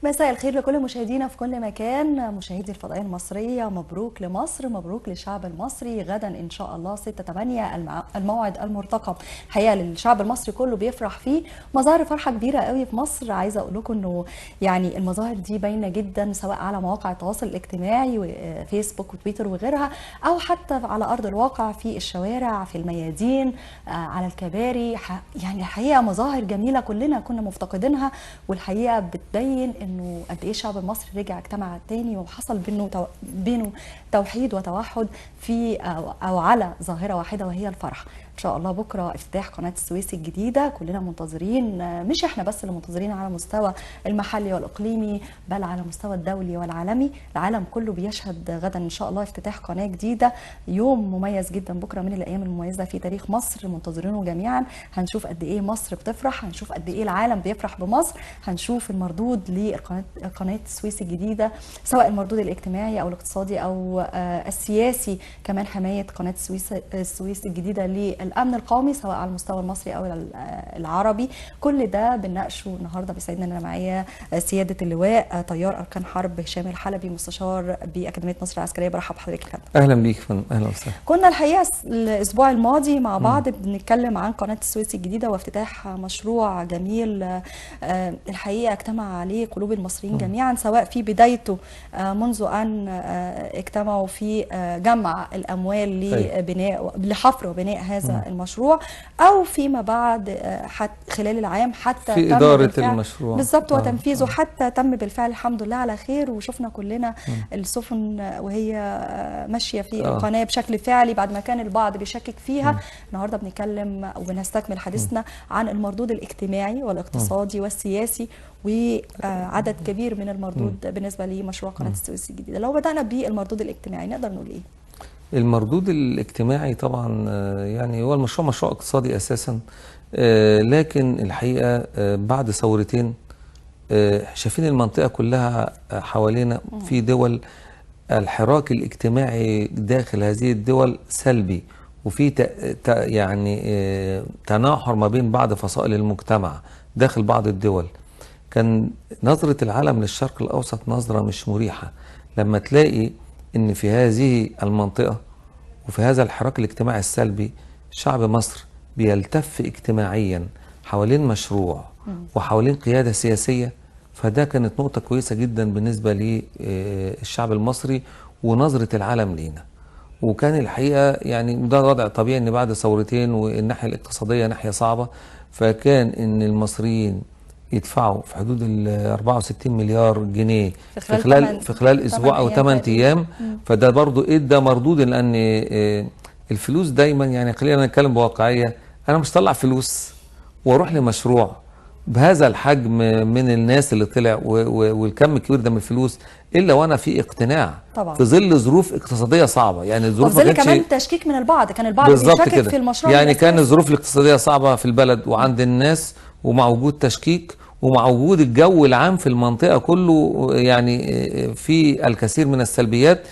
مساء الخير لكل مشاهدينا في كل مكان، مشاهدي الفضائية المصرية. مبروك لمصر، مبروك للشعب المصري. غدا إن شاء الله 6/8 الموعد المرتقب حقيقة للشعب المصري كله بيفرح فيه. مظاهر فرحة كبيرة قوي في مصر. عايزة أقول لكم إنه يعني المظاهر دي باينة جدا سواء على مواقع التواصل الاجتماعي وفيسبوك وتويتر وغيرها، أو حتى على أرض الواقع في الشوارع، في الميادين، على الكباري. يعني الحقيقة مظاهر جميلة كلنا كنا مفتقدينها، والحقيقة بتبين انه قد ايه الشعب المصري رجع اجتمع تاني وحصل بينه توحيد وتوحد في او على ظاهره واحده وهي الفرح. ان شاء الله بكره افتتاح قناه السويس الجديده، كلنا منتظرين، مش احنا بس اللي منتظرين على المستوى المحلي والاقليمي بل على المستوى الدولي والعالمي. العالم كله بيشهد غدا ان شاء الله افتتاح قناه جديده، يوم مميز جدا بكره من الايام المميزه في تاريخ مصر، منتظرينه جميعا. هنشوف قد ايه مصر بتفرح، هنشوف قد ايه العالم بيفرح بمصر، هنشوف المردود لقناه السويس الجديده، سواء المردود الاجتماعي او الاقتصادي او السياسي، كمان حمايه قناه السويس الجديده للامن القومي سواء على المستوى المصري او العربي. كل ده بنناقشه النهارده. بيسعدنا ان انا معايا سياده اللواء طيار اركان حرب هشام الحلبي، مستشار باكاديميه مصر العسكريه. برحب بحضرتك يا فندم. اهلا بيك فندم. اهلا وسهلا. كنا الحقيقه الاسبوع الماضي مع بعض بنتكلم عن قناه السويس الجديده وافتتاح مشروع جميل الحقيقه اجتمع عليه قلوب المصريين جميعا، سواء في بدايته منذ ان اجتمعوا في جمع الاموال لحفر وبناء هذا المشروع، او فيما بعد خلال العام حتى في تم اداره بالفعل المشروع بالظبط وتنفيذه حتى تم بالفعل الحمد لله على خير. وشفنا كلنا السفن وهي ماشيه في القناه بشكل فعلي بعد ما كان البعض بيشكك فيها. النهارده بنتكلم وبنستكمل حديثنا عن المردود الاجتماعي والاقتصادي والسياسي وعدد كبير من المردود بالنسبه لمشروع قناه السويس الجديده. لو بدانا بالمردود الاجتماعي نقدر نقول ايه؟ المردود الاجتماعي طبعا يعني هو المشروع مشروع اقتصادي اساسا، لكن الحقيقه بعد ثورتين شايفين المنطقه كلها حوالينا في دول الحراك الاجتماعي داخل هذه الدول سلبي، وفي يعني تناحر ما بين بعض فصائل المجتمع داخل بعض الدول. كان نظرة العالم للشرق الأوسط نظرة مش مريحة لما تلاقي إن في هذه المنطقة وفي هذا الحراك الاجتماعي السلبي شعب مصر بيلتف اجتماعيا حوالين مشروع وحوالين قيادة سياسية. فده كانت نقطة كويسة جدا بالنسبة للشعب المصري ونظرة العالم لينا. وكان الحقيقة يعني ده وضع طبيعي إن بعد ثورتين والناحية الاقتصادية ناحية صعبة، فكان إن المصريين يدفعوا في حدود ال 64 مليار جنيه في خلال اسبوع او 8 ايام. فده برضو ادى مردود، لان الفلوس دايما يعني خلينا نتكلم بواقعيه، انا مش طلع فلوس واروح لمشروع بهذا الحجم من الناس اللي طلع والكم الكبير ده من الفلوس الا وانا في اقتناع طبعا في ظل ظروف اقتصاديه صعبه. يعني الظروف ما كانتش كمان تشكيك من البعض، كان البعض بيشكك كده في المشروع يعني كان الظروف الاقتصاديه صعبه في البلد وعند الناس، ومع وجود تشكيك ومع وجود الجو العام في المنطقه كله يعني في الكثير من السلبيات.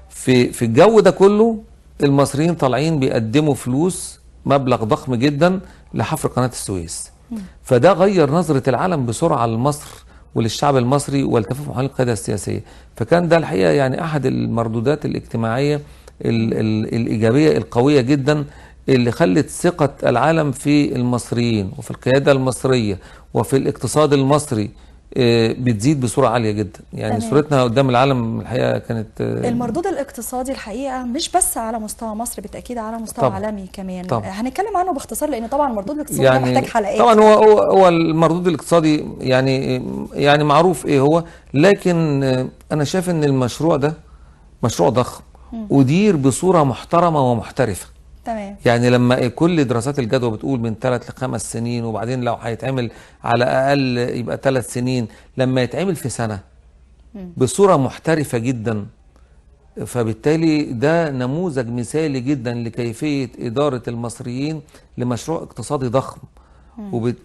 في الجو ده كله المصريين طالعين بيقدموا فلوس مبلغ ضخم جدا لحفر قناه السويس. فده غير نظرة العالم بسرعة لمصر وللشعب المصري والتفاف حوالين القيادة السياسية. فكان ده الحقيقة يعني أحد المردودات الاجتماعية الإيجابية القوية جدا اللي خلت ثقة العالم في المصريين وفي القيادة المصرية وفي الاقتصاد المصري بتزيد بصورة عالية جدا. يعني صورتنا قدام العالم الحقيقة كانت المردود الاقتصادي الحقيقة مش بس على مستوى مصر، بالتأكيد على مستوى عالمي كمان. هنتكلم عنه باختصار لأن طبعا المردود الاقتصادي يعني ده محتاج حلقات. طبعا هو المردود الاقتصادي يعني معروف ايه هو، لكن انا شايف ان المشروع ده مشروع ضخم ودير بصورة محترمة ومحترفة. تمام. يعني لما كل دراسات الجدوى بتقول من 3 ل5 سنين، وبعدين لو هيتعمل على اقل يبقى 3 سنين، لما يتعمل في سنة بصورة محترفة جدا، فبالتالي ده نموذج مثالي جدا لكيفية إدارة المصريين لمشروع اقتصادي ضخم.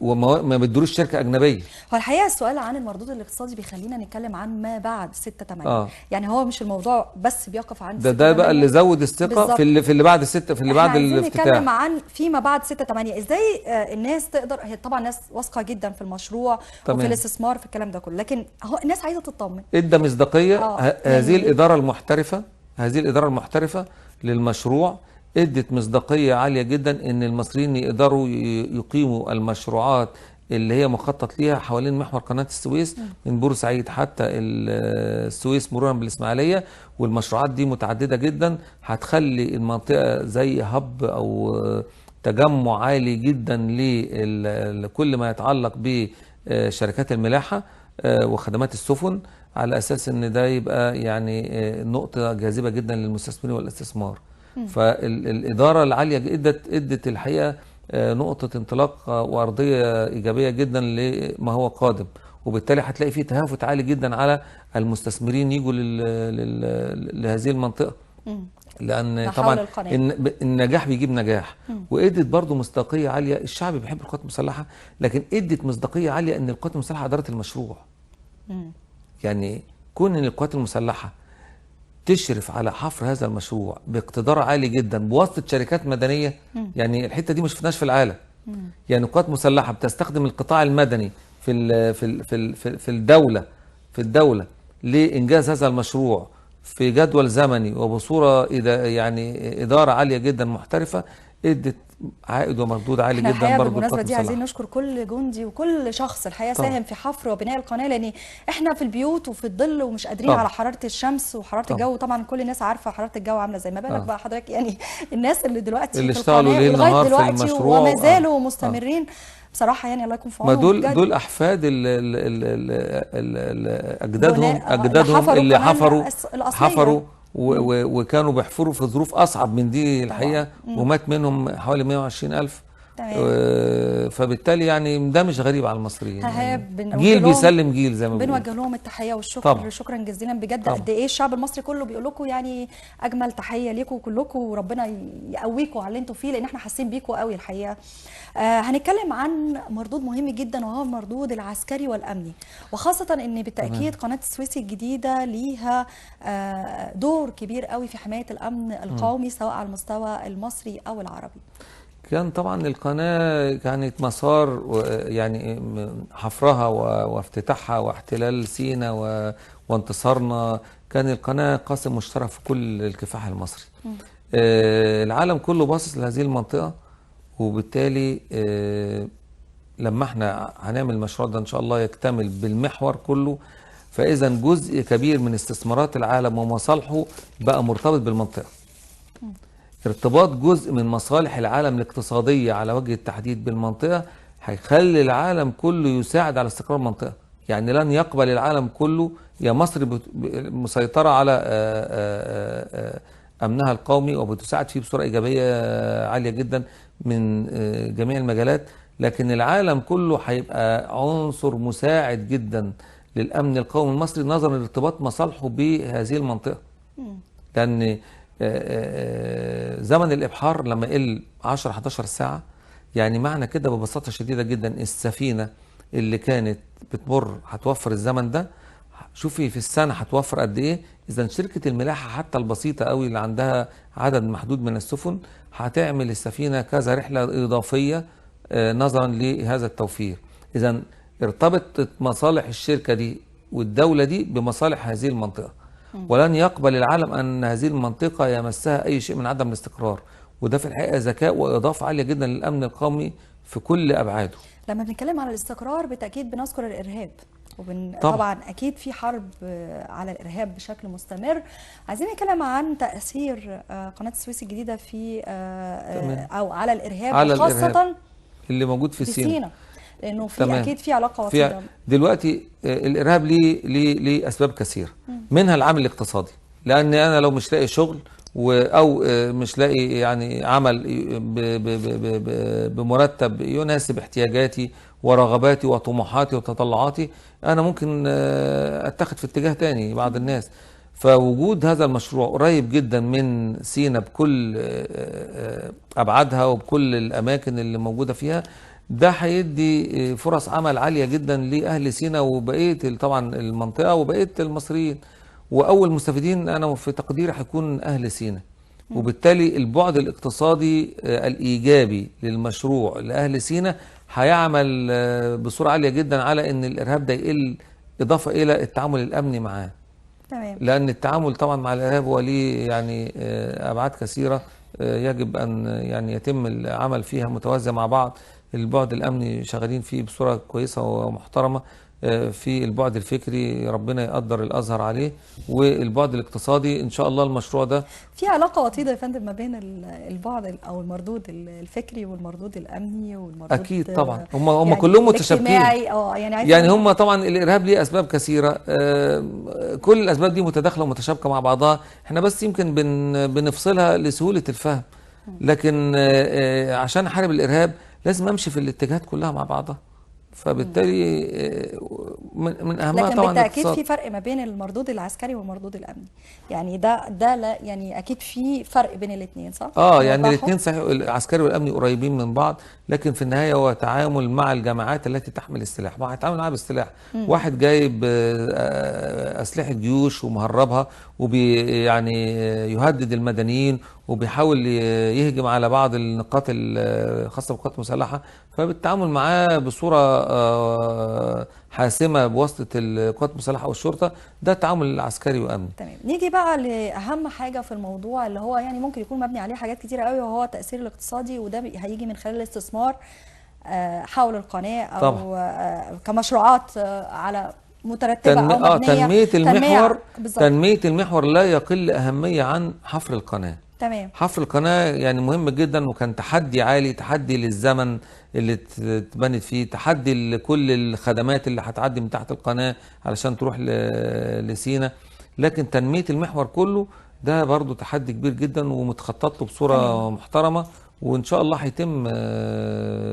وما بتدروش شركه اجنبيه. هو الحقيقه السؤال عن المردود الاقتصادي بيخلينا نتكلم عن ما بعد 6/8. يعني هو مش الموضوع بس بيقف عند ده بقى اللي زود الثقه في اللي بعد الستة، في اللي بعد الافتتاح. نتكلم عن فيما بعد 6/8 ازاي الناس تقدر. هي طبعا ناس واثقه جدا في المشروع وفي الاستثمار في الكلام ده كله، لكن هو الناس عايزه تطمن. ادى مصداقيه هذه الاداره المحترفه، هذه الاداره المحترفه للمشروع، ادت مصداقيه عاليه جدا ان المصريين يقدروا يقيموا المشروعات اللي هي مخطط ليها حوالين محور قناه السويس من بورسعيد حتى السويس مرورا بالاسماعيليه. والمشروعات دي متعدده جدا، هتخلي المنطقه زي هب او تجمع عالي جدا لكل ما يتعلق بشركات الملاحه وخدمات السفن، على اساس ان ده يبقى يعني نقطه جاذبه جدا للمستثمرين والاستثمار. فالاداره العاليه ادت الحقيقه نقطه انطلاق وارضيه ايجابيه جدا لما هو قادم، وبالتالي هتلاقي فيه تهافت عالي جدا على المستثمرين يجوا لهذه المنطقه. لان طبعا النجاح بيجيب نجاح. وادت برضو مصداقيه عاليه. الشعب بيحب القوات المسلحه، لكن ادت مصداقيه عاليه ان القوات المسلحه ادارت المشروع. يعني كون ان القوات المسلحه تشرف على حفر هذا المشروع باقتدار عالي جدا بواسطه شركات مدنيه، يعني الحته دي مش شفناش في العالم. يعني قوات مسلحه بتستخدم القطاع المدني في الدوله لانجاز هذا المشروع في جدول زمني وبصوره يعني اداره عاليه جدا محترفه، ادت عائد ومردود عالي جدا. برضه بالمناسبه دي عايزين نشكر كل جندي وكل شخص الحقيقه ساهم في حفر وبناء القناه، لان احنا في البيوت وفي الظل ومش قادرين على حراره الشمس وحراره الجو. طبعا كل الناس عارفه حراره الجو عامله ازاي، ما بالك بقى حضرتك يعني الناس اللي دلوقتي اللي في اشتغلوا ليل نهار في المشروع وما زالوا مستمرين. بصراحه يعني الله يكون في عونهم. ما دول احفاد اجدادهم اللي حفروا وكانوا بيحفروا في ظروف اصعب من دي الحقيقه، ومات منهم حوالي 120,000. فبالتالي يعني ده مش غريب على المصريين. يعني جيل بيسلم جيل زي ما بنقول. بنوجه لهم التحيه والشكر. شكرا جزيلا بجد. قد ايه الشعب المصري كله بيقول لكم يعني اجمل تحيه ليكم كلكم، وربنا يقويكم على اللي انتم فيه، لان احنا حاسين بيكم قوي الحقيقه. هنتكلم عن مردود مهم جدا، وهو المردود العسكري والامني، وخاصه ان بالتاكيد قناه السويس الجديده ليها دور كبير قوي في حمايه الامن القومي سواء على المستوى المصري او العربي. كان طبعا القناة كانت مسار يعني حفرها وافتتاحها واحتلال سيناء وانتصارنا، كان القناة قاسم مشترك في كل الكفاح المصري. العالم كله باصص لهذه المنطقة، وبالتالي لما احنا هنعمل المشروع ده ان شاء الله يكتمل بالمحور كله، فاذا جزء كبير من استثمارات العالم ومصالحه بقى مرتبط بالمنطقة. ارتباط جزء من مصالح العالم الاقتصادية على وجه التحديد بالمنطقة هيخلي العالم كله يساعد على استقرار المنطقة. يعني لن يقبل العالم كله، يا مصر مسيطرة على أمنها القومي وبتساعد فيه بصورة إيجابية عالية جدا من جميع المجالات، لكن العالم كله هيبقى عنصر مساعد جدا للأمن القومي المصري نظرا لارتباط مصالحه بهذه المنطقة. لأن زمن الإبحار لما يقل 10-11 ساعة، يعني معنى كده ببساطة شديدة جدا السفينة اللي كانت بتمر هتوفر الزمن ده، شوفي في السنة هتوفر قد إيه. إذا شركة الملاحة حتى البسيطة قوي اللي عندها عدد محدود من السفن هتعمل السفينة كذا رحلة إضافية نظرا لهذا التوفير. إذا ارتبطت مصالح الشركة دي والدولة دي بمصالح هذه المنطقة، ولن يقبل العالم أن هذه المنطقة يمسها أي شيء من عدم الاستقرار. وده في الحقيقة ذكاء وإضافة عالية جدا للأمن القومي في كل أبعاده. لما بنتكلم على الاستقرار بالتأكيد بنذكر الإرهاب، طبعا أكيد في حرب على الإرهاب بشكل مستمر. عايزين نتكلم عن تأثير قناة السويس الجديدة في أو على الإرهاب، على خاصة الإرهاب اللي موجود في سيناء، لأنه في أكيد في علاقة وطيدة. دلوقتي الإرهاب ليه أسباب كثيرة، منها العامل الاقتصادي، لأن أنا لو مش لاقي شغل أو مش لاقي يعني عمل بمرتب يناسب احتياجاتي ورغباتي وطموحاتي وتطلعاتي، أنا ممكن أتخذ في اتجاه تاني بعض الناس. فوجود هذا المشروع قريب جدا من سيناء بكل أبعادها وبكل الأماكن اللي موجودة فيها، ده هيدي فرص عمل عاليه جدا لاهل سيناء وبقيه طبعا المنطقه وبقيه المصريين. واول مستفيدين انا في تقديري هيكون اهل سيناء. وبالتالي البعد الاقتصادي الايجابي للمشروع لاهل سيناء هيعمل بصوره عاليه جدا على ان الارهاب ده يقل، اضافه الى التعامل الامني معاه. تمام. لأن التعامل طبعا مع الإرهاب هو ليه يعني أبعاد كثيرة يجب أن يعني يتم العمل فيها متوازية مع بعض. البعد الأمني شغالين فيه بصورة كويسة ومحترمة، في البعد الفكري ربنا يقدر الأزهر عليه، والبعد الاقتصادي إن شاء الله المشروع ده في علاقة وطيدة يا فندم ما بين البعد أو المردود الفكري والمردود الأمني والمردود أكيد طبعا هم يعني كلهم متشابكين. الاجتماعي. يعني هم طبعا الارهاب ليه اسباب كثيره، كل الاسباب دي متداخله ومتشابكه مع بعضها، احنا بس يمكن بنفصلها لسهوله الفهم. لكن عشان احارب الارهاب لازم امشي في الاتجاهات كلها مع بعضها. فبالتالي من اهمها لكن طبعا بالتأكيد الاقتصاد. في فرق ما بين المردود العسكري والمردود الأمني. يعني ده لا يعني أكيد في فرق بين الاثنين، صح؟ يعني نوضحه. الاثنين صحيح، العسكري والامني قريبين من بعض، لكن في النهايه هو تعامل مع الجماعات التي تحمل السلاح. ما هيتعامل معاها بالسلاح، واحد جايب اسلحه جيوش ومهربها يعني يهدد المدنيين وبيحاول يهجم على بعض النقاط الخاصه بالقوات المسلحه، فبالتعامل معاه بصوره حاسمه بواسطه القوات المسلحه او الشرطه، ده التعامل العسكري وامني. تمام. نيجي بقى لأهم حاجة في الموضوع اللي هو يعني ممكن يكون مبني عليه حاجات كتيرة قوي، وهو التأثير الاقتصادي، وده هيجي من خلال الاستثمار حول القناة أو كمشروعات على مترتبة أو مبنية. تنمية المحور. بالظبط. تنمية المحور لا يقل أهمية عن حفر القناة. تمام. حفر القناة يعني مهم جدا، وكان تحدي عالي، تحدي للزمن اللي اتبنت فيه، تحدي لكل الخدمات اللي هتعدي من تحت القناة علشان تروح لسينا. لكن تنمية المحور كله ده برضو تحدي كبير جدا ومتخطط له بصورة محترمة، وإن شاء الله هيتم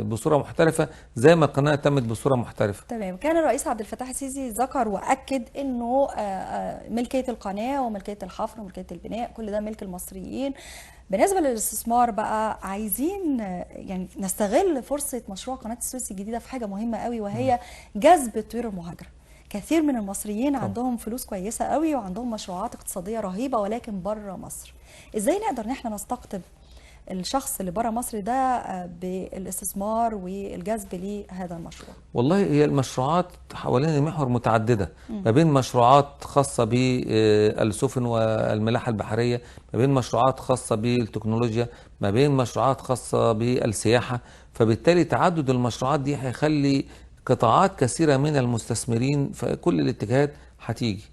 بصورة محترفة زي ما القناة تمت بصورة محترفة. تمام. كان الرئيس عبد الفتاح السيسي ذكر وأكد إنه ملكية القناة وملكية الحفر وملكية البناء كل ده ملك المصريين. بالنسبة للاستثمار بقى، عايزين يعني نستغل فرصة مشروع قناة السويس الجديدة في حاجة مهمة قوي، وهي جذب الطيور المهاجرة. كثير من المصريين عندهم فلوس كويسة قوي وعندهم مشروعات اقتصادية رهيبة، ولكن بره مصر. ازاي نقدر ان احنا نستقطب الشخص اللي بره مصر ده بالاستثمار والجذب لهذا المشروع؟ والله هي المشروعات حوالين المحور متعددة، ما بين مشروعات خاصة بالسفن والملاحة البحرية، ما بين مشروعات خاصة بالتكنولوجيا، ما بين مشروعات خاصة بالسياحة. فبالتالي تعدد المشروعات دي هيخلي قطاعات كثيرة من المستثمرين في كل الاتجاهات هتيجي.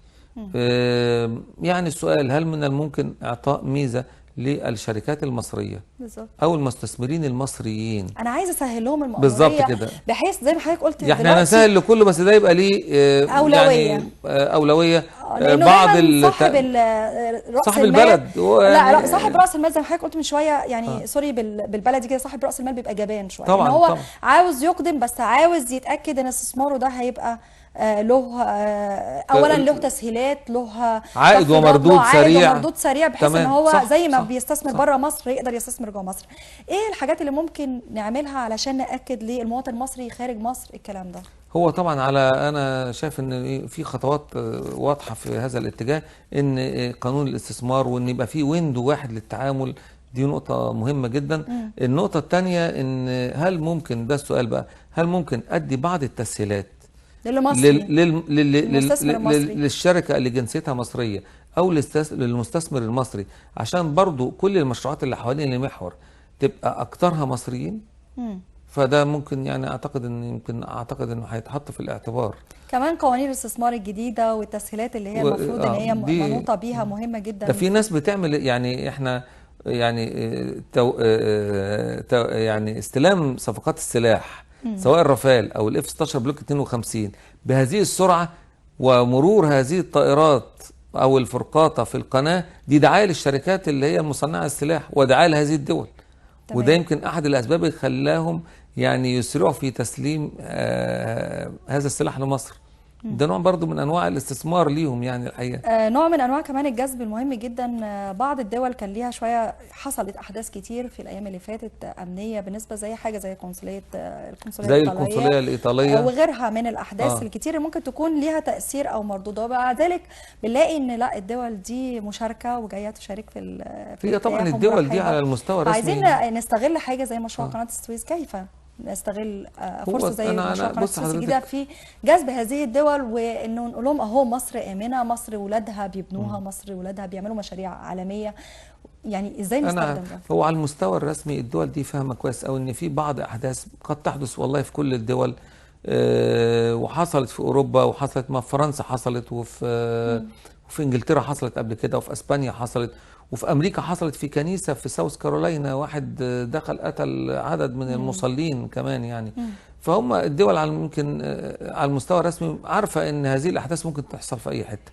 يعني السؤال، هل من الممكن إعطاء ميزة للشركات المصرية بالظبط، او المستثمرين المصريين؟ انا عايزه اسهل لهم المأمورية بالظبط كده، بحيث زي ما حضرتك قلت يعني دلوقتي هنسهل لكله، بس ده يبقى ليه أولوية. يعني أولوية. لأنه بعض دايما صاحب رأس صاحب المال، البلد لا صاحب رأس المال زي ما حضرتك قلت من شوية، يعني سوري بالبلدي كده، صاحب رأس المال بيبقى جبان شوية، طبعا ان هو طبعا. عاوز يقدم، بس عاوز يتأكد ان استثماره ده هيبقى له اولا له تسهيلات، له عائد ومردود سريع، ومردود سريع، بحيث ان هو زي ما بيستثمر بره مصر يقدر يستثمر جوه مصر. ايه الحاجات اللي ممكن نعملها علشان نأكد للمواطن المصري خارج مصر الكلام ده؟ هو طبعا انا شايف ان في خطوات واضحه في هذا الاتجاه، ان قانون الاستثمار، وان يبقى في ويندو واحد للتعامل، دي نقطة مهمة جدا. النقطة الثانية ان هل ممكن، ده السؤال بقى، هل ممكن ادي بعض التسهيلات للشركة اللي جنسيتها مصرية او للمستثمر المصري، عشان برضو كل المشروعات اللي حوالين المحور تبقى اكترها مصريين؟ فده ممكن، يعني اعتقد انه هيتحط في الاعتبار. كمان قوانين الاستثمار الجديده والتسهيلات اللي هي المفروض ان هي منوطه بيها مهمه جدا. ده في ناس بتعمل، يعني احنا يعني يعني استلام صفقات السلاح سواء الرافال او الاف 16 بلوك 52 بهذه السرعه، ومرور هذه الطائرات او الفرقاطه في القناه، دي دعايه للشركات اللي هي مصنعه السلاح ودعايه لهذه الدول. تمام. وده يمكن احد الاسباب اللي خلاهم يعني يسرعوا في تسليم هذا السلاح لمصر، ده نوع برضو من انواع الاستثمار ليهم يعني الحقيقه. نوع من انواع كمان الجذب المهم جدا. بعض الدول كان ليها شويه، حصلت احداث كتير في الايام اللي فاتت امنيه بالنسبه زي حاجه زي القنصليه زي الايطاليه القنصليه الايطاليه وغيرها من الاحداث الكتير اللي ممكن تكون ليها تاثير او مردود، ومع ذلك بنلاقي ان لا، الدول دي مشاركه وجايه تشارك في هي طبعا الارتياح الدول دي ومرحبة. على المستوى الرسمي. عايزين نستغل حاجه زي مشروع قناه السويس. كيف نستغل فرصه زي مشروع قناه السويس الجديده في جذب هذه الدول، وانه نقول لهم اهو مصر امنه، مصر ولادها بيبنوها، مصر ولادها بيعملوا مشاريع عالميه. يعني ازاي نستخدم ده؟ هو على المستوى الرسمي الدول دي فاهمه كويس قوي ان في بعض احداث قد تحدث والله في كل الدول، وحصلت في اوروبا، وحصلت في فرنسا، حصلت وفي انجلترا حصلت قبل كده، وفي اسبانيا حصلت، وفي امريكا حصلت في كنيسه في ساوث كارولاينا، واحد دخل قتل عدد من المصلين كمان يعني. فهم الدول على ممكن على المستوى الرسمي عارفه ان هذه الاحداث ممكن تحصل في اي حته.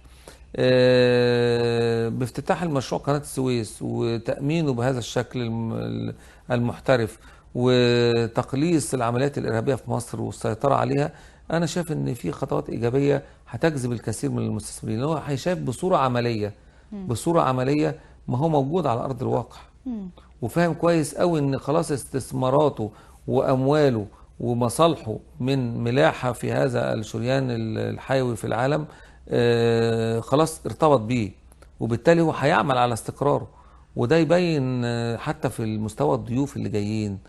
بافتتاح المشروع قناه السويس وتامينه بهذا الشكل المحترف، وتقليص العمليات الارهابيه في مصر والسيطره عليها، انا شايف ان في خطوات ايجابيه هتجذب الكثير من المستثمرين، اللي هو هيشاف بصوره عمليه، بصوره عمليه ما هو موجود على ارض الواقع، وفاهم كويس قوي ان خلاص استثماراته وامواله ومصالحه من ملاحه في هذا الشريان الحيوي في العالم خلاص ارتبط بيه، وبالتالي هو هيعمل على استقراره. وده يبين حتى في المستوى الضيوف اللي جايين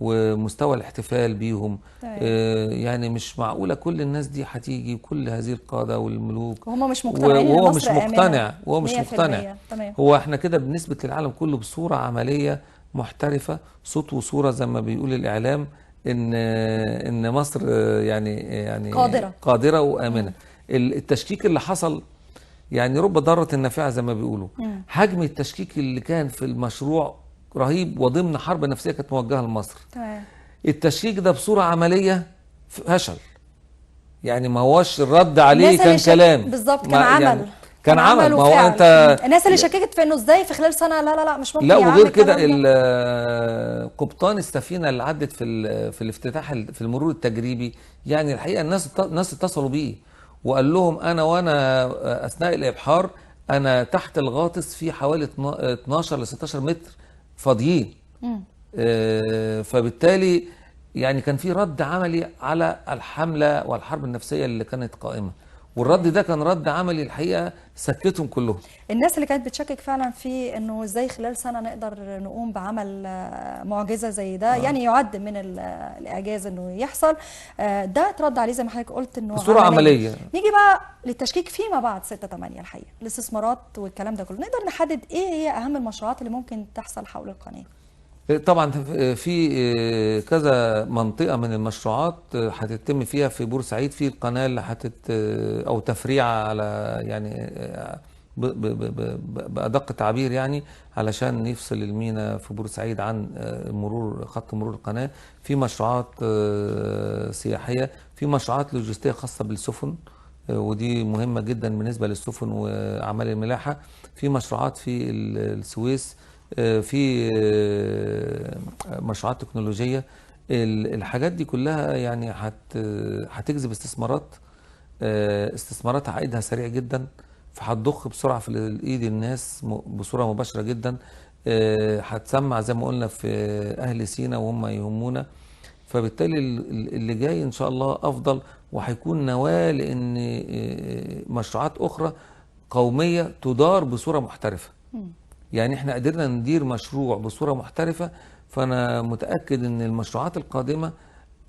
ومستوى الاحتفال بيهم. يعني مش معقولة كل الناس دي هتيجي، كل هذه القادة والملوك وهم مش مقتنعين وهو مش مقتنع، وهو مش مقتنع. تمام. هو احنا كده بنثبت للعالم كله بصورة عملية محترفة، صوت وصورة زي ما بيقول الإعلام، إن مصر يعني قادرة وآمنة. التشكيك اللي حصل يعني رب ضارة نافعة زي ما بيقولوا. حجم التشكيك اللي كان في المشروع رهيب، وضمن حرب نفسية كانت موجهة لمصر. تمام. التشكيك ده بصورة عملية فشل، يعني ما هوش الرد عليه كان كلام، بالظبط كان عمل يعني كان عمل. ما هو انت الناس اللي شككت في انه ازاي في خلال سنه، لا مش ممكن. لا، وغير كده قبطان السفينه اللي عدت في الافتتاح في المرور التجريبي، يعني الحقيقه الناس اتصلوا بيه وقال لهم وانا اثناء الابحار انا تحت الغاطس في حوالي 12 ل 16 متر فاضيين. فبالتالي يعني كان في رد عملي على الحمله والحرب النفسيه اللي كانت قائمه، والرد ده كان رد عملي الحقيقه سكتهم كلهم. الناس اللي كانت بتشكك فعلا في انه ازاي خلال سنه نقدر نقوم بعمل معجزه زي ده، يعني يعد من الاعجاز انه يحصل. ده اترد عليه زي ما حضرتك قلت انه بصوره عمليه. نيجي بقى للتشكيك فيما بعد 6/8 الحقيقه، الاستثمارات والكلام ده كله، نقدر نحدد ايه هي اهم المشروعات اللي ممكن تحصل حول القناه؟ طبعا في كذا منطقة من المشروعات هتتم فيها في بورسعيد، في القناة اللي أو تفريعة على يعني بأدق تعبير يعني علشان نفصل الميناء في بورسعيد عن خط مرور القناة. في مشروعات سياحية، في مشروعات لوجستية خاصة بالسفن، ودي مهمة جدا بالنسبة للسفن وأعمال الملاحة. في مشروعات في السويس، في مشروعات تكنولوجية. الحاجات دي كلها يعني هتجذب استثمارات عائدها سريع جدا، فهتضخ بسرعة في ايد الناس بصورة مباشرة جدا. هتسمع زي ما قلنا في أهل سينا وهم يهمونا، فبالتالي اللي جاي إن شاء الله أفضل، وهيكون نواة لأن مشروعات أخرى قومية تدار بصورة محترفة. يعني احنا قدرنا ندير مشروع بصورة محترفة، فأنا متأكد أن المشروعات القادمة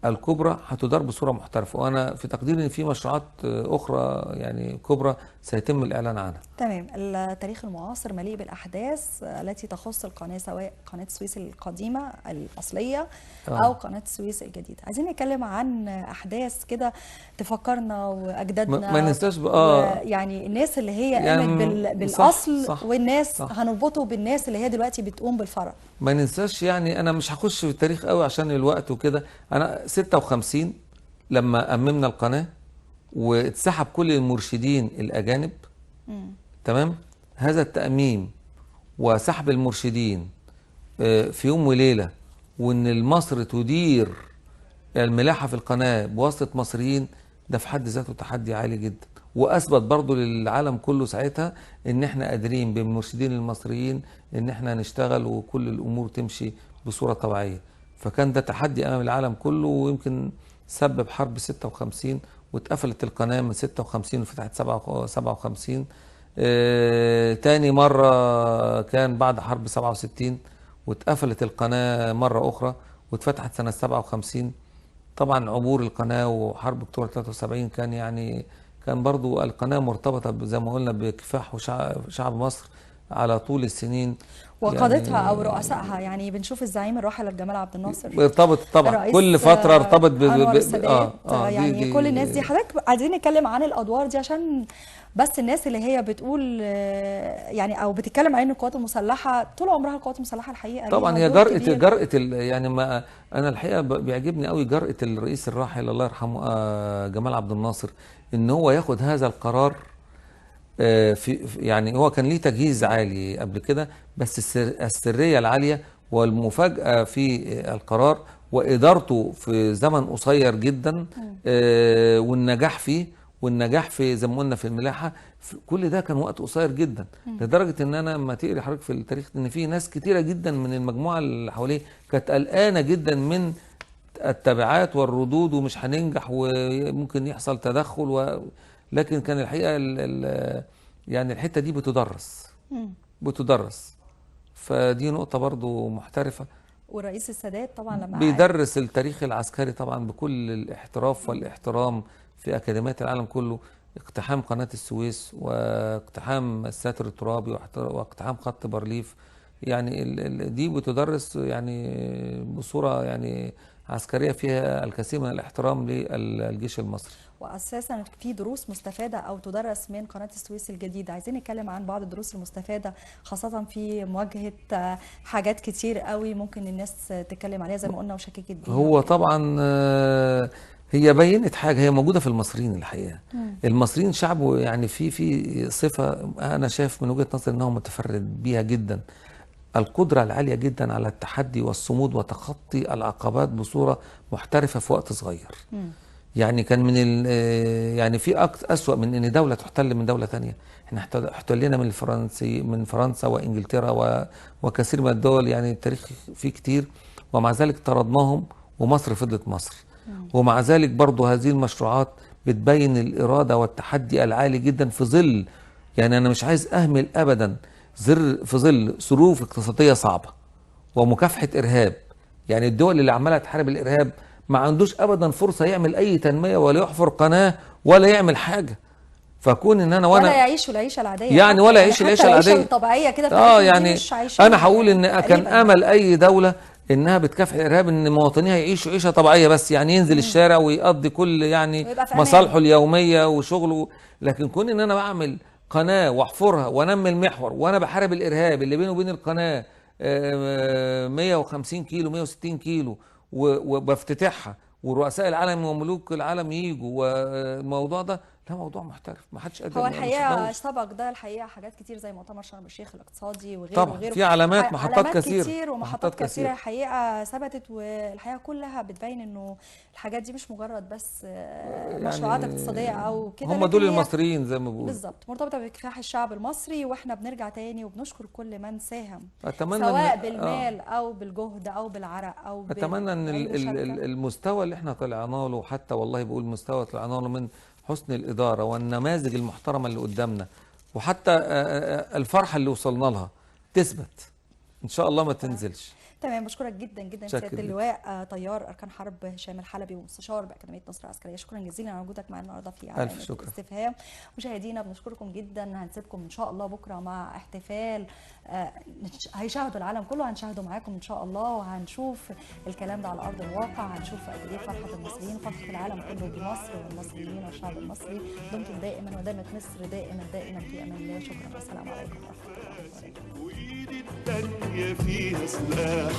الكبرى هتدار بصورة محترفة، وأنا في تقديري أن في مشروعات أخرى يعني كبرى سيتم الإعلان عنها. تمام. التاريخ المعاصر مليء بالأحداث التي تخص القناة، سواء قناة السويس القديمة الأصلية أو قناة السويس الجديدة. عايزين نتكلم عن أحداث كده تفكرنا وأجدادنا، ما ننساش يعني الناس اللي هي قامت بالأصل، صح والناس صح هنربطه بالناس اللي هي دلوقتي بتقوم بالفرع. ما ننساش يعني، أنا مش هخش في التاريخ قوي عشان الوقت وكده. أنا 56 لما أممنا القناة واتسحب كل المرشدين الأجانب، تمام، هذا التأميم وسحب المرشدين في يوم وليلة، وإن مصر تدير الملاحة في القناة بواسطة مصريين، ده في حد ذاته تحدي عالي جدا، واثبت برضو للعالم كله ساعتها ان احنا قادرين بالمرشدين المصريين ان احنا نشتغل وكل الامور تمشي بصوره طبيعيه. فكان ده تحدي امام العالم كله، ويمكن سبب حرب 56 واتقفلت القناه من 56 وفتحت 57. تاني مره كان بعد حرب 67 واتقفلت القناه مره اخرى واتفتحت سنه 57. طبعا عبور القناة وحرب اكتوبر 73 كان يعني كان برضو القناة مرتبطة زي ما قلنا بكفاح شعب مصر على طول السنين. وقادتها يعني او رؤسائها، يعني بنشوف الزعيم الراحل جمال عبد الناصر، ارتبط طبعا كل الرئيس فترة ارتبط انور السادات، دي يعني كل الناس دي. حضرتك عايزين نتكلم عن الادوار دي عشان بس الناس اللي هي بتقول يعني او بتتكلم عن القوات المسلحه طول عمرها القوات المسلحه الحقيقه طبعا ليها هي دور جرأة كبير. يعني ما انا الحقيقة بيعجبني قوي جرأة الرئيس الراحل الله يرحمه جمال عبد الناصر ان هو ياخد هذا القرار. يعني هو كان ليه تجهيز عالي قبل كده، بس السرية العالية والمفاجأة في القرار وإدارته في زمن قصير جدا، والنجاح في زي ما قلنا في الملاحة، كل ده كان وقت قصير جدا. لدرجة ان انا لما تقري حضرتك في التاريخ ان في ناس كتيرة جدا من المجموعة اللي حواليه كانت قلقانة جدا من التبعات والردود ومش هننجح وممكن يحصل تدخل لكن كان الحقيقة يعني الحتة دي بتدرس. فدي نقطة برضو محترفة. والرئيس السادات طبعا لما بيدرس التاريخ العسكري طبعا بكل الاحتراف والاحترام في أكاديميات العالم كله. اقتحام قناة السويس واقتحام الساتر الترابي واقتحام خط بارليف، يعني دي بتدرس يعني بصورة يعني عسكرية فيها الكثير من الاحترام للجيش المصري. واساسا في دروس مستفاده او تدرس من قناه السويس الجديده. عايزين نتكلم عن بعض الدروس المستفاده خاصه في مواجهه حاجات كتير قوي ممكن الناس تتكلم عليها زي ما قلنا وشككت بيها. هو طبعا هي بينت حاجه هي موجوده في المصريين الحقيقه. المصريين شعب يعني في صفه انا شايف من وجهه نظري انه متفرد بيها جدا، القدره العاليه جدا على التحدي والصمود وتخطي العقبات بصوره محترفه في وقت صغير. يعني كان يعني في أسوأ من ان دوله تحتل من دوله ثانيه. احنا احتلينا من فرنسا وانجلترا وكثير من الدول، يعني التاريخ فيه كتير، ومع ذلك طردناهم ومصر فضلت مصر. ومع ذلك برضو هذه المشروعات بتبين الإرادة والتحدي العالي جدا في ظل، يعني أنا مش عايز أهمل أبدا في ظل ظروف اقتصادية صعبة ومكافحة إرهاب. يعني الدول اللي عمالة تحارب الإرهاب ما عندوش أبدا فرصة يعمل أي تنمية ولا يحفر قناة ولا يعمل حاجة. فكون ان انا ولا يعيشوا العيشه العاديه، يعني ولا يعيش العيشه العاديه الطبيعيه كده في يعني مش عايشين. انا هقول ان كان امل اي دوله انها بتكافح الارهاب ان مواطنيها يعيشوا عيشه طبيعيه، بس يعني ينزل الشارع ويقضي كل يعني مصالحه اليوميه وشغله. لكن كون ان انا بعمل قناه واحفرها وانمي المحور وانا بحارب الارهاب اللي بينه وبين القناه 150 كيلو 160 كيلو وبفتتحها ورؤساء العالم وملوك العالم يجوا، والموضوع ده موضوع محترف ما حدش قادر. هو الحقيقه سبق ده الحقيقه حاجات كتير زي مؤتمر شرم الشيخ الاقتصادي وغيره طبعا وغيره. في محطات كتير ومحطات كثيره الحقيقه ثبتت، والحقيقه كلها بتبين انه الحاجات دي مش مجرد بس مشروعات اقتصاديه او كده، هم دول المصريين زي ما بيقولوا بالظبط مرتبطه بكفاح الشعب المصري. واحنا بنرجع تاني وبنشكر كل من ساهم أتمنى سواء بالمال او بالجهد او بالعرق او اتمنى ان المستوى اللي احنا طلعنا له، حتى والله بقول مستوى طلعنا له من حسن الإدارة والنماذج المحترمة اللي قدامنا، وحتى الفرحة اللي وصلنا لها تثبت إن شاء الله ما تنزلش. تمام، بشكرك جدا جدا سيادة اللواء طيار أركان حرب هشام الحلبي ومستشار بأكاديمية نصر العسكرية. شكرا جزيلا على وجودك معنا النهارده في ألف شكر. الاستفهام. مشاهدينا بنشكركم جدا، هنسيبكم إن شاء الله بكرة مع احتفال هيشاهدوا العالم كله، هنشاهده معاكم إن شاء الله، وهنشوف الكلام ده على أرض الواقع، هنشوف قد إيه فرحة المصريين فرحة العالم كله بمصر والمصريين والشعب المصري. دمتم دائما ودامت مصر دائما دائما في أمان الله. شكرا والسلام عليكم ورحمة الله وبركاته. الدنيا فيها سلاح